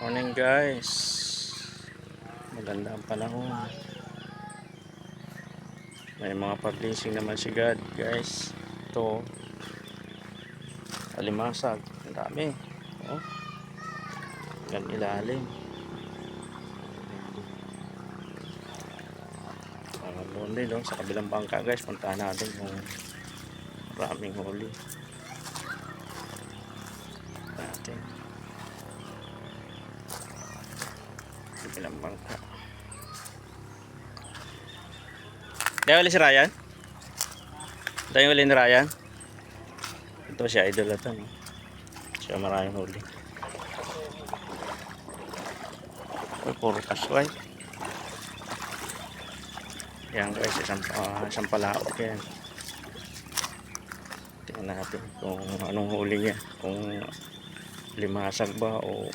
Morning guys, maganda ang panahon. May mga publishing naman si God guys. Ito alimasag, ang dami. Oh, hanggang ilalim. Huli doon sa kabilang bangka guys, puntahan natin kung maraming huli natin. Kabilang bangka. Dahil wala si Ryan? Dahil wala ni Ryan? Ito si Idol ito, no? Siya maraming huli. Uy, puro kasway. Yan guys, isang palaok yan. Tingnan natin kung anong huli niya. Kung limasag ba o